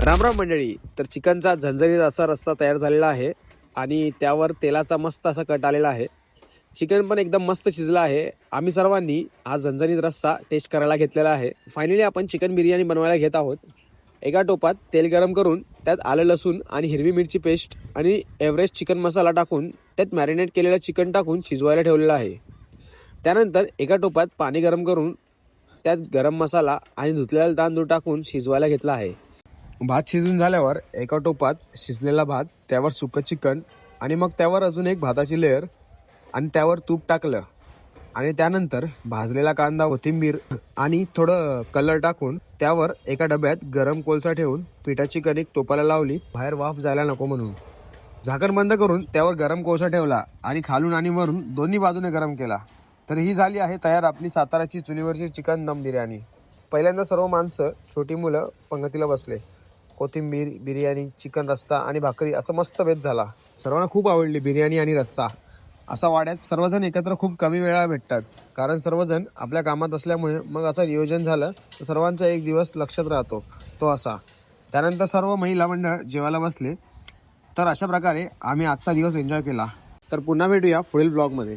रामराम मंडळी. तर चिकनचा झणझणीत असा रस्सा तयार झालेला आहे आणि त्यावर तेलाचा मस्त असा कट आलेला आहे. चिकन पण एकदम मस्त शिजला आहे. आम्ही सर्वांनी हा झणझणीत रस्सा टेस्ट करायला घेतलेला आहे. फायनली आपण चिकन बिर्याणी बनवायला घेत आहोत. एका टोपात तेल गरम करून त्यात आलं लसूण आणि हिरवी मिरची पेस्ट आणि एव्हरेस्ट चिकन मसाला टाकून त्यात मॅरिनेट केलेलं चिकन टाकून शिजवायला ठेवलेलं आहे. त्यानंतर एका टोपात पाणी गरम करून त्यात गरम मसाला आणि धुतलेला तांदूळ टाकून शिजवायला घेतला आहे. भात शिजून झाल्यावर एका टोपात शिजलेला भात, त्यावर सुकं चिकन आणि मग त्यावर अजून एक भाताची लेअर आणि त्यावर तूप टाकलं आणि त्यानंतर भाजलेला कांदा, कोथिंबीर आणि थोडं कलर टाकून त्यावर एका डब्यात गरम कोळसा ठेवून पिठाची कणिक टोपाला लावली, बाहेर वाफ जायला नको म्हणून. झाकण बंद करून त्यावर गरम कोळसा ठेवला आणि खालून आणि वरून दोन्ही बाजूने गरम केला. तर ही झाली आहे तयार आपली साताराची चुलीवरची चिकन दम बिर्याणी. पहिल्यांदा सर्व माणसं, छोटी मुलं पंगतीला बसले. कोथिंबीर, बिर्याणी, चिकन रस्सा आणि भाकरी असं मस्त बेत झाला. सर्वांना खूप आवडली बिर्याणी आणि रस्सा. असा वाड्यात सर्वजण एकत्र खूप कमी वेळा भेटतात, कारण सर्वजण आपल्या कामात असल्यामुळे मग असं नियोजन झालं तर सर्वांचा एक दिवस लक्षात राहतो तो असा. त्यानंतर सर्व महिला मंडळ जेवायला बसले. तर अशा प्रकारे आम्ही आजचा दिवस एन्जॉय केला. तर पुन्हा भेटूया पुढील ब्लॉगमध्ये.